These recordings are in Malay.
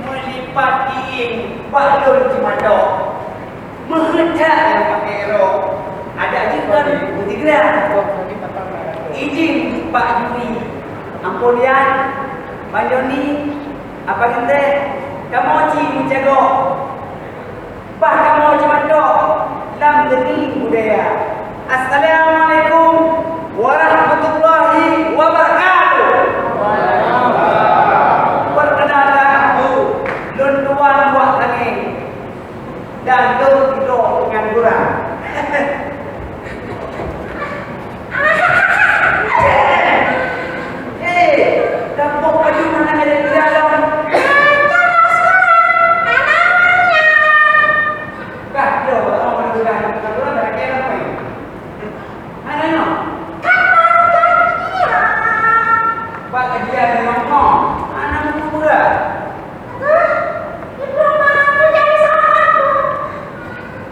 Melipat ing balon cimandok. Menghejak dari pakai erok. Ada juga di Putigra. Izin Pak Juri. Ampolian, Pak Joni, apa kita? Kamu cik menjaga. Bah kamu cimandok. Lam deni budaya. Assalamualaikum warahmatullahi wabarakatuh. Perkenalan lun tuan buat lagi dan tu tidur dengan kurang. Dapat baju mana ada di dalam? Kah, yo, orang sudah keluar dari kelas ni. Mana no? Pak kajian memang kau. Anak muda pula.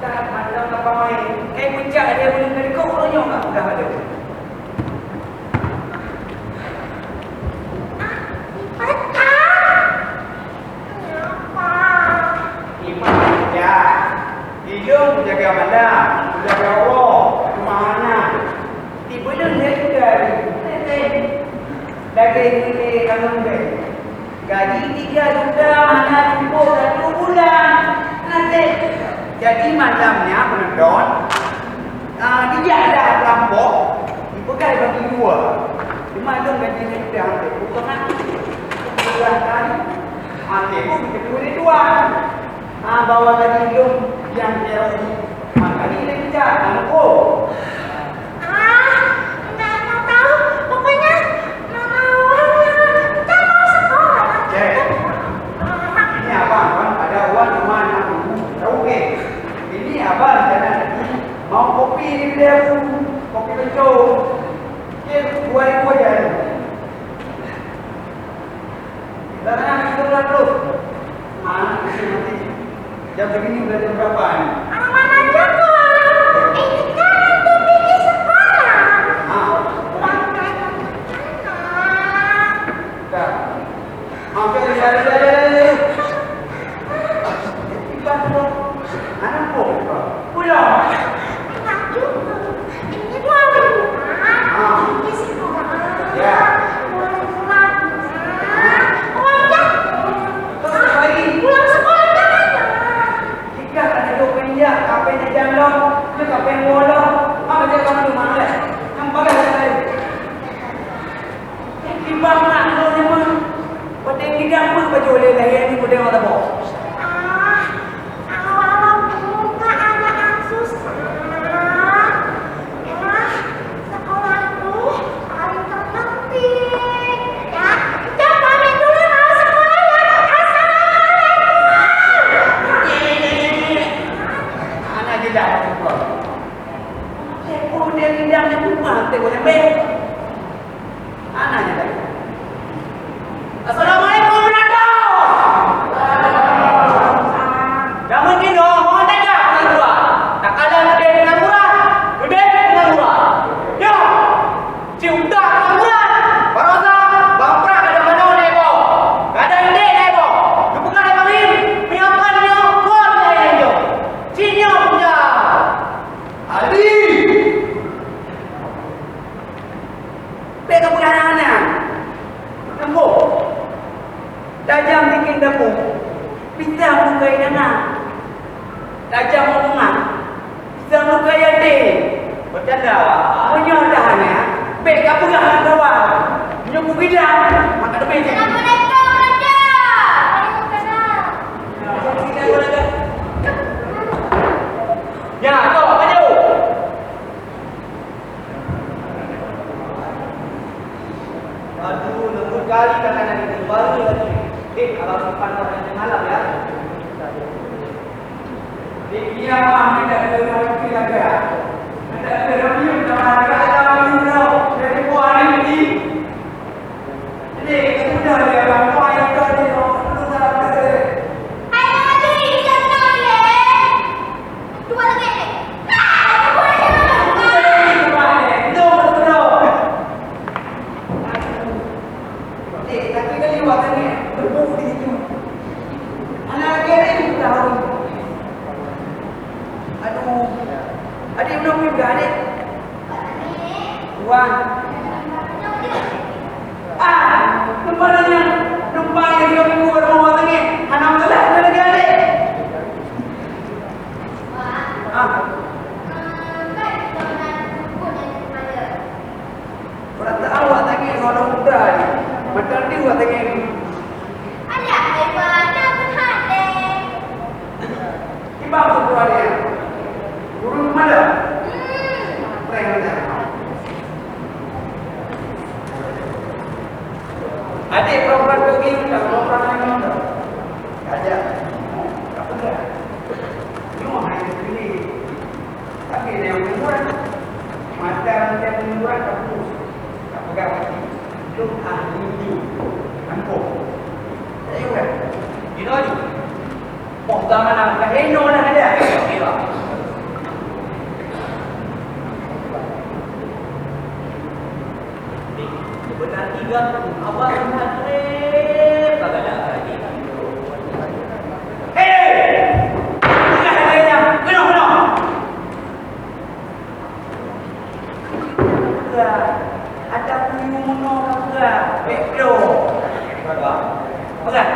Tak ada apa main. Puncak dia boleh dari kau orang tak dah ada. Hidung jaga mana? Jaga Allah. Mana? Tiba dia juga. Daging ini kamu deh. Gaji 3 juta, anak cukup 1 bulan. Nanti. Jadi malamnya penonton. Dia ada perampok. Dipegang bagi 2. Dimaklum gaji ni sudah hampir. Bukan bulan kali. Nanti pun kedua ni tuan. Bawa tadi hidung yang kerok ini. Maka ni dia kejar. Aku. Enggak mau tahu. Pokoknya mama uangnya. Kita mau sekolah. Ini abang kan ada uang cuma 6.000. Tahu ke? Ini abang jangan lagi mau kopi ni dia tu. Kopi kencur. Dia 2.000 aja. Jangan kita terus. Nanti. Jam segini sudah jam berapa ni? Mama jago. Ini kan untuk pergi sekolah. Uang kamu. Dah. Okey, dah. Iban tu. Anak pun. Pulang. Enggak juga. Ini 2.000. Pergi sekolah. Ya. Pulang sekolah jangan. Jika ada dua penjak, kapan dia jandong, dia kapan bodoh, apa dia kamu di mana? Yang bagai saya. Di bawah tu ni pun, pada tidak pun baju oleh lahir ni boleh ada bawa. Awal buka anak susah. Sekolah itu paling terpenting. Ya, kita pamit dulu mau sekolah ya. Anak tidak apa. Oh dia tidak dia bukan, dia boleh baik. Anaknya tadi. Assalamualaikum warahmatullahi. Jangan gini dong, mohon tanya pengangguran. Tak kalah gede pengangguran, gede pengangguran. Yo, ciudah pengangguran. Barosa, bangprak ada mana nebo? Ada ide nebo. Bukan ada bangin, miapannya kau saya jo. Cinya punya. Ali. Beka bukan anak. Kamu. Tajam bikin dapur. Bisa melukai anak. Tajam omongan. Bisa melukai adik. Bercanda. Menyodahnya. Baik apa dah nak kawan. Menyebut bilang. Maka ada baik. Assalamualaikum Raja. Ya, kau apa dia? Aduh, lembut kali katakan ini baru lagi. Kalau simpan orang malam ya. Dia mah tidak ada orang tidak ada. Tidak ada orang yang tak ada orang yang dari buah ini. Jadi sudah dia orang tua yang tadi itu tak ada. Ayo lagi, jangan lagi. Dua lagi. Tapi kan lewat ni, berbuku di tuan. Kemana numpang yang 3 minggu baru mau tengah. Hanam telah ada lagi adik. Orang tak awak tengah orang muda ni. Macam ni awak tengah ni. Alah, hebatnya berhad deh. Ibang tu tuan dia. Turun mana? Prank mana? Adik perempuan tu gini tak perempuan yang mana? Ada. Tak pernah. Ni mah hanya sini. Tapi dia yang murah. Mata dia murah tak pus. Tak pegang hati. Lu ahli kampung. Saya kan. Ini lagi. Pok zaman nak kaheno dah ada. Okeylah. Benar 3 abang benar trip kagak ada lagi. Bukan harganya. Kena. Ada punya kagak. Pedro. Kagak. Kagak.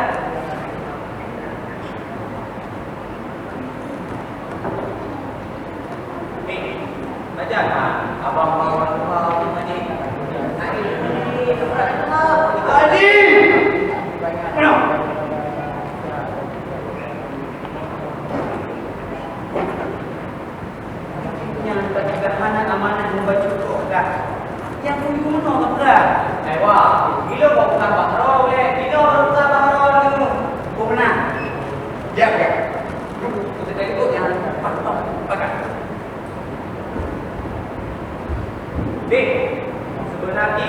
Baca kan abang mau ni. Adi! Kena! Yang ketahanan amanah membaca Quran dah. Yang punya apa dah? Wah, gila kau bukan bahro boleh. Gila kau bukan bahro tu. Kau benar. Ya, ya. Kita ikut yang pakai. Dek, sebenarnya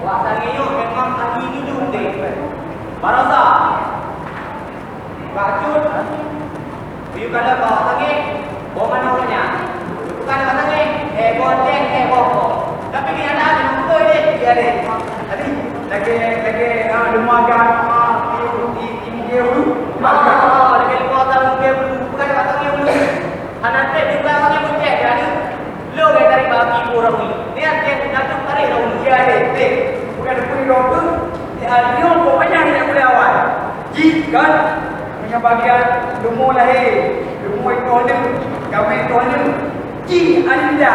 wak sangiyo memang ahli hidup dek. Barasa. Bacut. Biu kada bawa sangi. Bawa mana punya? Bukan bawa sangi. Bonceng, boko. Tapi ni ada muka dek. Ya dek. Tadi lagi lumayan ibu dia dulu. Lagi lumayan dia dulu. Bukan bawa sangi dulu. Anak dek juga sangi bonceng jadi. Lo dari bagi orang ni. Ni ada nak tarik orang dia dek. Bukan pun doktor. Dia kok banyak yang boleh awal. Jika punya bagian lumur lahir, lumur itu ada, kami itu ada. Ji anda.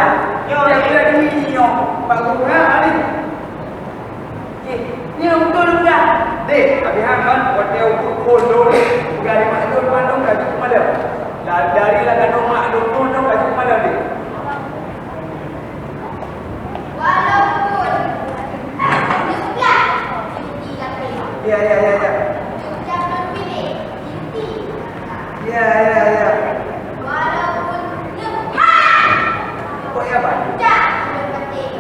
Yang boleh ni yo. Pak guru ada. Ni betul dah. Dek, habis kan buat dia ukur dulu. Bukan di mana tu mandong kat mana. Dari lah kan rumah dulu dong kat mana dek. Walaupun juga cuti tapi Ya. jangan pilih cuti. Ya. Walaupun lepas Kok ya pak? tak penting.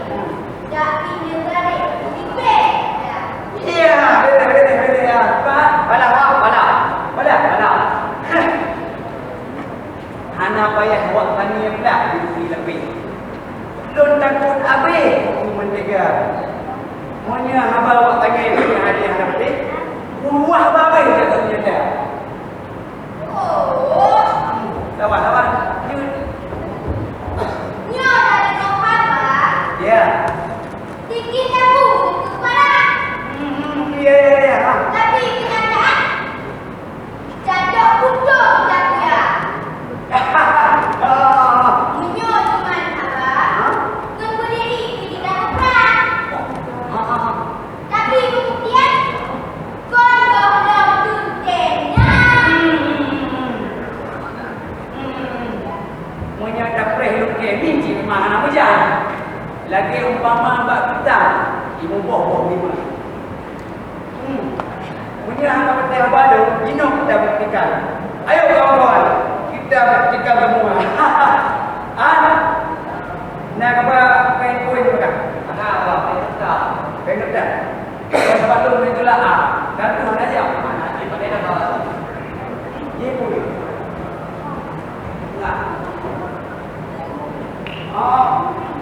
Tak pilih tarik tipe. Ya, boleh ya. Pak, bala. Hana payah buat tanya pula di lebih. Lon takut habis mentega. Monya haba awak tanya ini hadiah nak beli. Buah babai katanya dah. Oh, Lawan. nyo dari apa? Ya. Tingginya bu kepala. Ya. Tapi kenyataan jadok butuh jatuh ya. Nyo cuman apa? Berdiri di dalam perang. Tapi kemudian gondong tuntenya. Monya dapreh lu ke ni mana hujan. Lagi umpama mbak kita ibu boh lima. Punya hamba betul baru, minum kita buktikan. Ayo kawan-kawan, kita buktikan semua. Nak apa main koin bukan? Main kedah. Kalau sepatu main tula dan tu mana aja? Mana aja pakai dah bawa. Ye boleh. Enggak.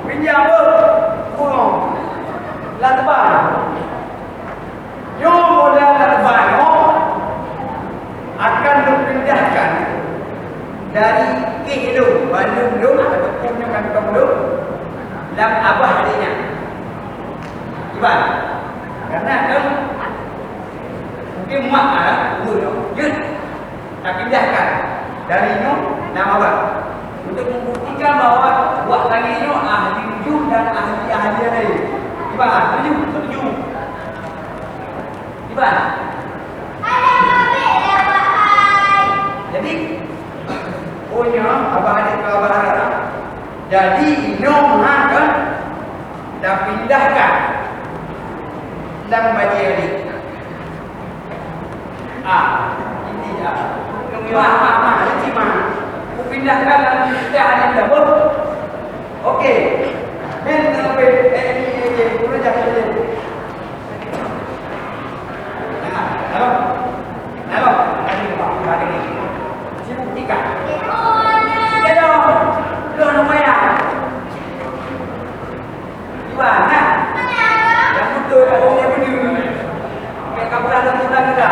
Pinjam apa? Kurang. Lah tebal. Yo modal terbang akan dipindahkan dari Bandung ataupun kantong lu lam abah hadinya muat lah, ya, tak pindahkan dari ini nama apa? Untuk membuktikan bahawa buat kali ini ahli ujung dan ahli-ahli lain. Gimana? Setuju? Gimana? Jadi, punya abah adik ke abah harap. Jadi, ini kan dah pindahkan dan bagi adik. Ini dah. Mama, cima. Aku pindahkan dan kita ada double. Okey. Men sampai ini boleh jangan dia. Halo. Halo. Ini Pak, hari ini. Sibuk tiga. Hello. Lo nama ya? Gimana? Yang betul, yang betul. Kayak kamu dah tentukan juga.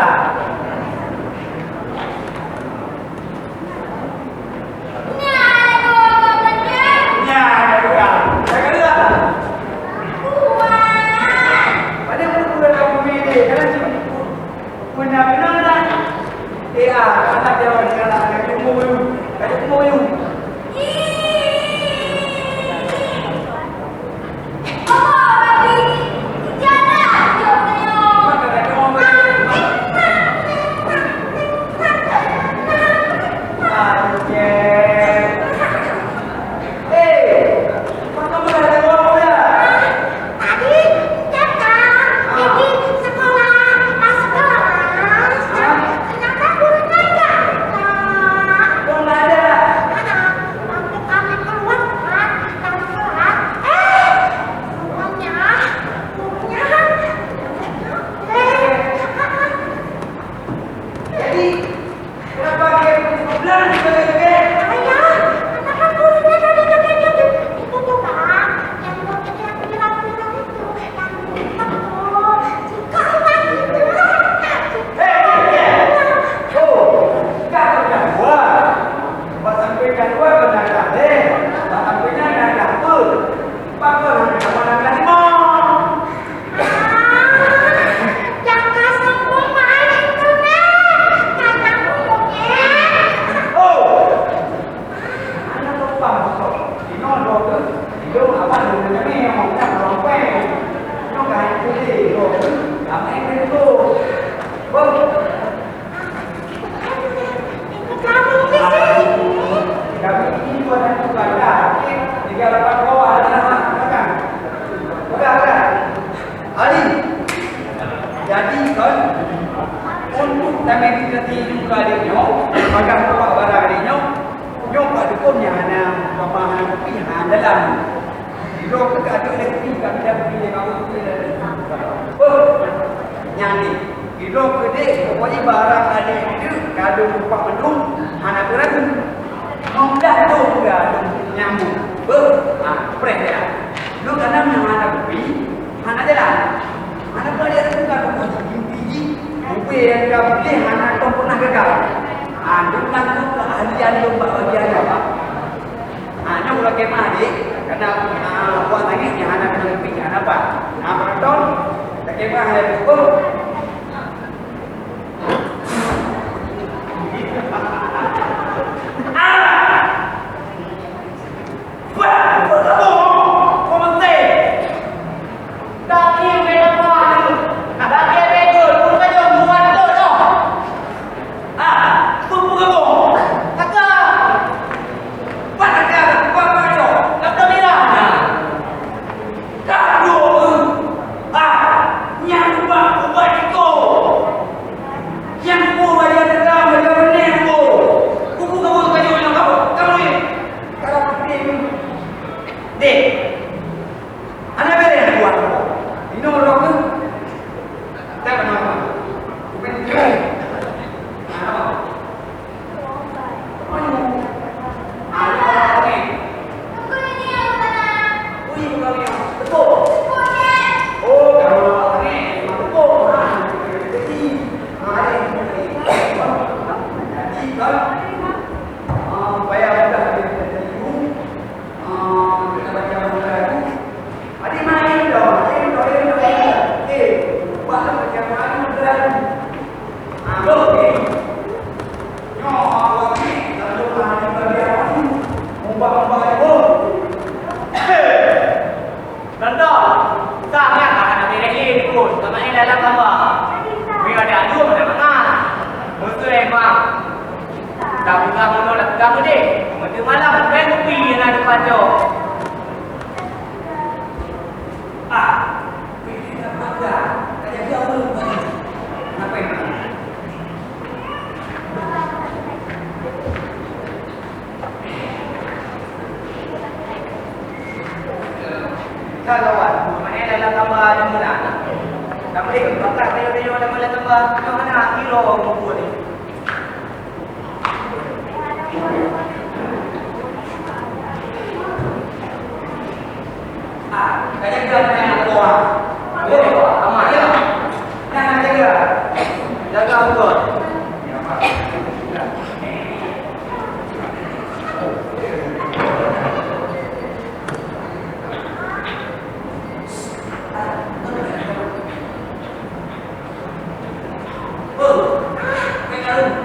Nyamuk buat okey. Nyo awak ni kalau ada bagian umpah-umpah itu. Tonton. Sangat akan ada lagi pun. Sama ini dalam gambar. Bila ada adu mana-mana. Musuh emang. Tak pegang mulut nak pegang mudik. Mesti malam kan kopi yang ada pada. Ini tak pakai. Tak jadi apa pun. Apa ini? Kawan, mana dalam gambar ada mana? Tak boleh bakar tayo-tayo dalam gambar. Macam mana hero membuat ni? Kaya jaga dengan tua. Tua, amat ya. Jangan jaga. Jaga betul. Oh, kenal.